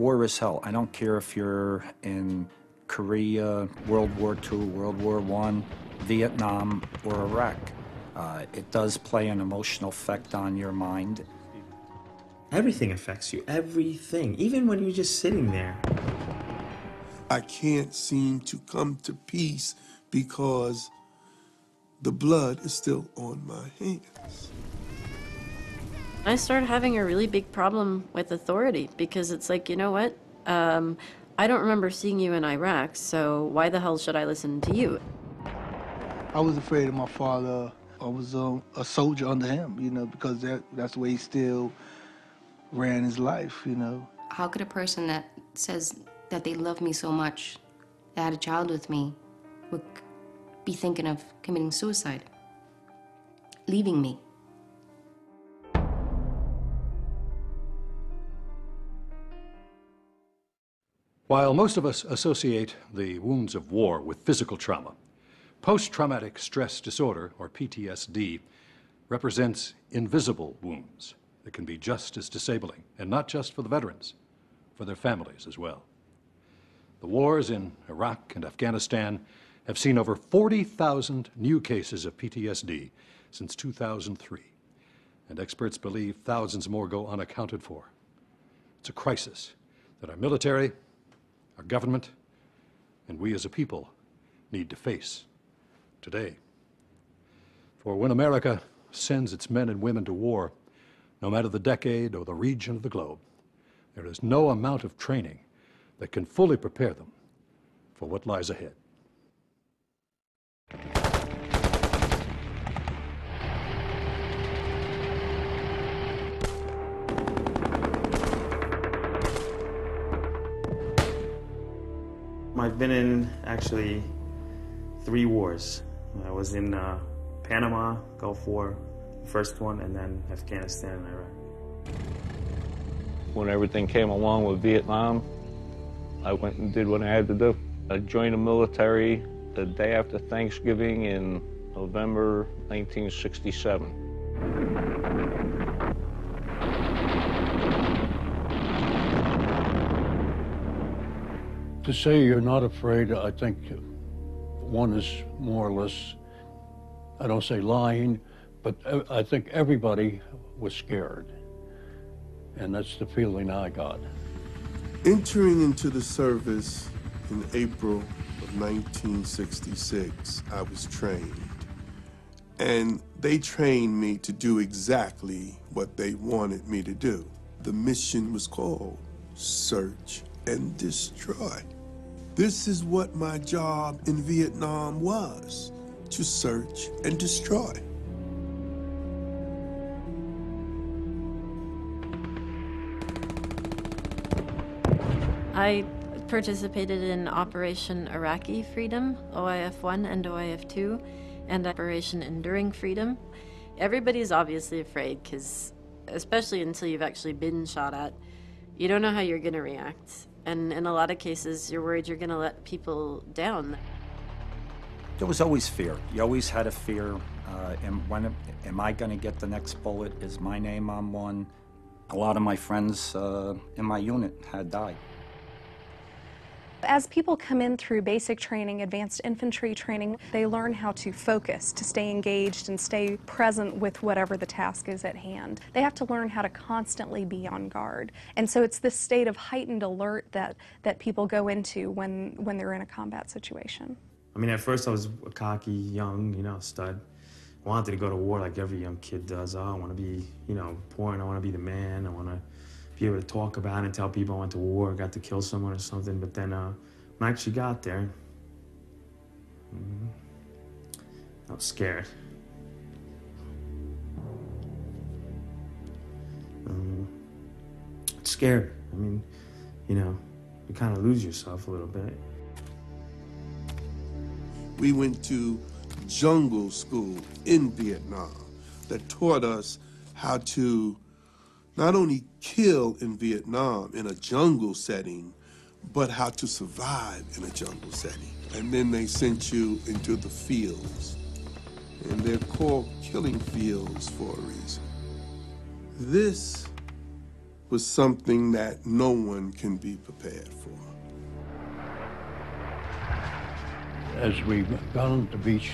War is hell. I don't care if you're in Korea, World War II, World War I, Vietnam, or Iraq. It does play an emotional effect on your mind. Everything affects you, everything, even when you're just sitting there. I can't seem to come to peace because the blood is still on my hands. I started having a really big problem with authority because it's like, you know what? I don't remember seeing you in Iraq, so why the hell should I listen to you? I was afraid of my father. I was a soldier under him, you know, because that's the way he still ran his life, you know. How could a person that says that they love me so much, that had a child with me, would be thinking of committing suicide, leaving me? While most of us associate the wounds of war with physical trauma, post-traumatic stress disorder, or PTSD, represents invisible wounds that can be just as disabling, and not just for the veterans, for their families as well. The wars in Iraq and Afghanistan have seen over 40,000 new cases of PTSD since 2003, and experts believe thousands more go unaccounted for. It's a crisis that our military, our government, and we as a people need to face today. For when America sends its men and women to war, no matter the decade or the region of the globe, there is no amount of training that can fully prepare them for what lies ahead. I've been in, actually, 3 wars. I was in Panama, Gulf War, the first one, and then Afghanistan and Iraq. When everything came along with Vietnam, I went and did what I had to do. I joined the military the day after Thanksgiving in November 1967. To say you're not afraid, I think one is more or less, I don't say lying, but I think everybody was scared. And that's the feeling I got. Entering into the service in April of 1966, I was trained. And they trained me to do exactly what they wanted me to do. The mission was called Search and Destroy. This is what my job in Vietnam was, to search and destroy. I participated in Operation Iraqi Freedom, OIF-1 and OIF-2, and Operation Enduring Freedom. Everybody's obviously afraid because, especially until you've actually been shot at, you don't know how you're going to react. And in a lot of cases, you're worried you're going to let people down. There was always fear. You always had a fear. Am I going to get the next bullet? Is my name on one? A lot of my friends in my unit had died. As people come in through basic training, advanced infantry training, they learn how to focus, to stay engaged and stay present with whatever the task is at hand. They have to learn how to constantly be on guard. And so it's this state of heightened alert that people go into when they're in a combat situation. I mean, at first I was a cocky, young, stud. I wanted to go to war like every young kid does. Oh, I want to be, important. I want to be the man. I want to be able to talk about it and tell people I went to war, got to kill someone or something. But then when I actually got there, I was scared. Scared. I mean, you kind of lose yourself a little bit. We went to jungle school in Vietnam that taught us how to not only kill in Vietnam in a jungle setting, but how to survive in a jungle setting. And then they sent you into the fields. And they're called killing fields for a reason. This was something that no one can be prepared for. As we got on the beach,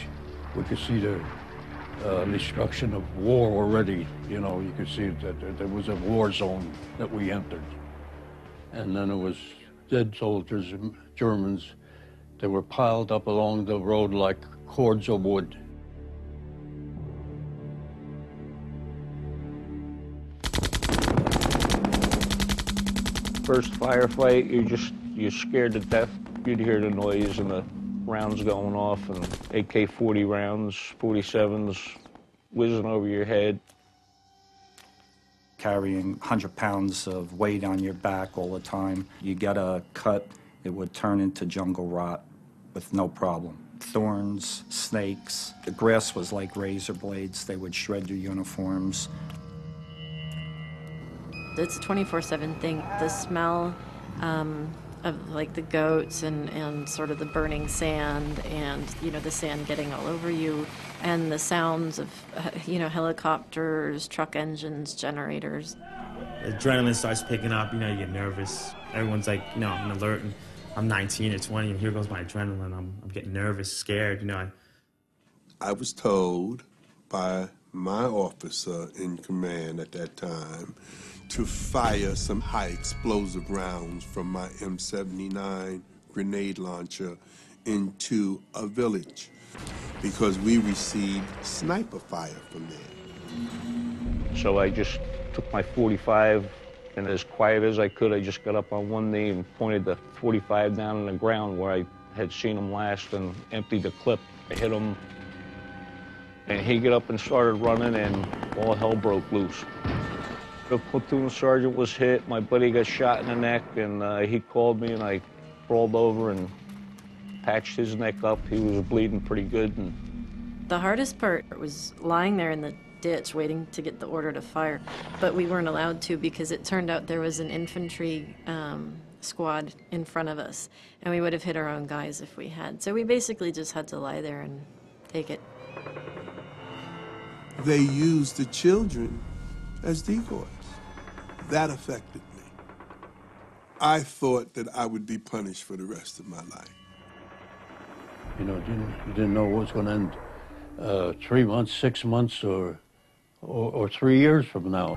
we could see the destruction of war already. You know, you could see that there was a war zone that we entered. And then it was dead soldiers, Germans. They were piled up along the road like cords of wood. First firefight, you're scared to death. You'd hear the noise and the rounds going off, and AK-40 rounds, 47s whizzing over your head. Carrying 100 pounds of weight on your back all the time. You get a cut, it would turn into jungle rot with no problem. Thorns, snakes, the grass was like razor blades. They would shred your uniforms. It's a 24/7 thing. The smell of like the goats and sort of the burning sand and, you know, the sand getting all over you, and the sounds of, you know, helicopters, truck engines, generators. Adrenaline starts picking up, you know, you get nervous. Everyone's like, you know, I'm alert, and I'm 19 or 20, and here goes my adrenaline. I'm getting nervous, scared, you know. I was told by my officer in command at that time to fire some high explosive rounds from my M79 grenade launcher into a village because we received sniper fire from there. So I just took my 45, and as quiet as I could, I just got up on one knee and pointed the 45 down on the ground where I had seen him last and emptied the clip. I hit him, and he got up and started running, and all hell broke loose. The platoon sergeant was hit, my buddy got shot in the neck, and he called me, and I crawled over and patched his neck up. He was bleeding pretty good. And The hardest part was lying there in the ditch waiting to get the order to fire, but we weren't allowed to because it turned out there was an infantry squad in front of us, and we would have hit our own guys if we had. So we basically just had to lie there and take it. They used the children as decoys. That affected me. I thought that I would be punished for the rest of my life. You know, you didn't know what was going to end 3 months, 6 months, or 3 years from now.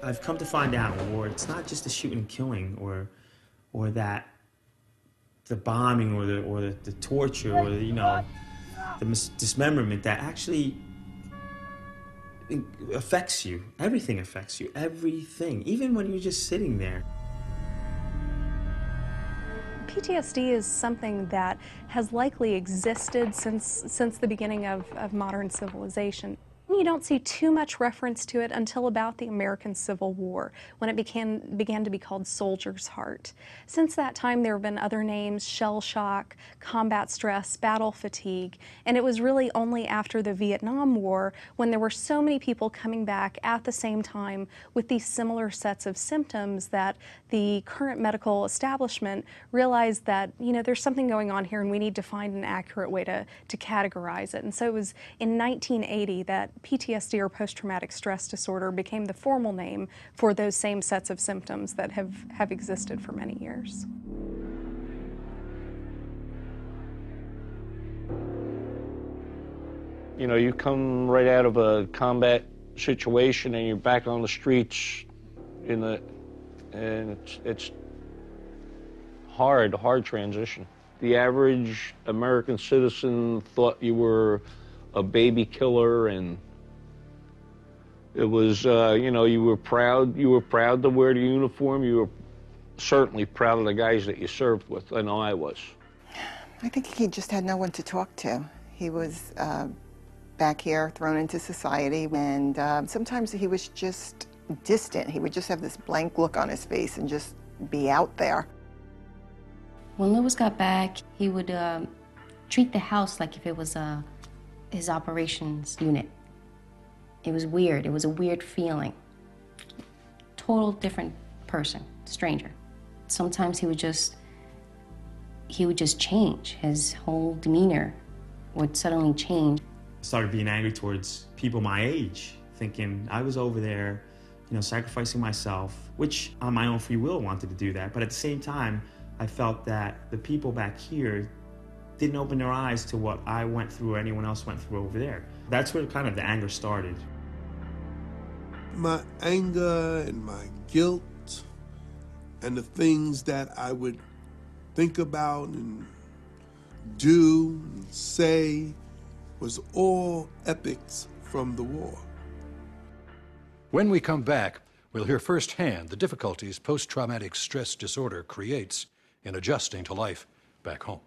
I've come to find out in war, it's not just the shooting and killing, or that the bombing, or the torture, or the, you know, the dismemberment that actually affects you. Everything affects you. Everything. Even when you're just sitting there. PTSD is something that has likely existed since the beginning of modern civilization. You don't see too much reference to it until about the American Civil War, when it began to be called soldier's heart. Since that time, there have been other names: shell shock, combat stress, battle fatigue, and it was really only after the Vietnam War, when there were so many people coming back at the same time with these similar sets of symptoms, that the current medical establishment realized that, you know, there's something going on here and we need to find an accurate way to categorize it. And so it was in 1980 that PTSD, or post-traumatic stress disorder, became the formal name for those same sets of symptoms that have existed for many years. you know, you come right out of a combat situation and you're back on the streets and it's hard transition. The average American citizen thought you were a baby killer, and it was, you know, you were proud to wear the uniform. You were certainly proud of the guys that you served with. I know I was. I think he just had no one to talk to. He was back here, thrown into society, and sometimes he was just distant. He would just have this blank look on his face and just be out there. When Lewis got back, he would treat the house like if it was his operations unit. It was weird. It was a weird feeling. Total different person, stranger. Sometimes he would just change. His whole demeanor would suddenly change. I started being angry towards people my age, thinking I was over there sacrificing myself, which on my own free will wanted to do that. But at the same time, I felt that the people back here didn't open their eyes to what I went through or anyone else went through over there. That's where kind of the anger started. My anger and my guilt and the things that I would think about and do and say was all epics from the war. When we come back, we'll hear firsthand the difficulties post-traumatic stress disorder creates in adjusting to life back home.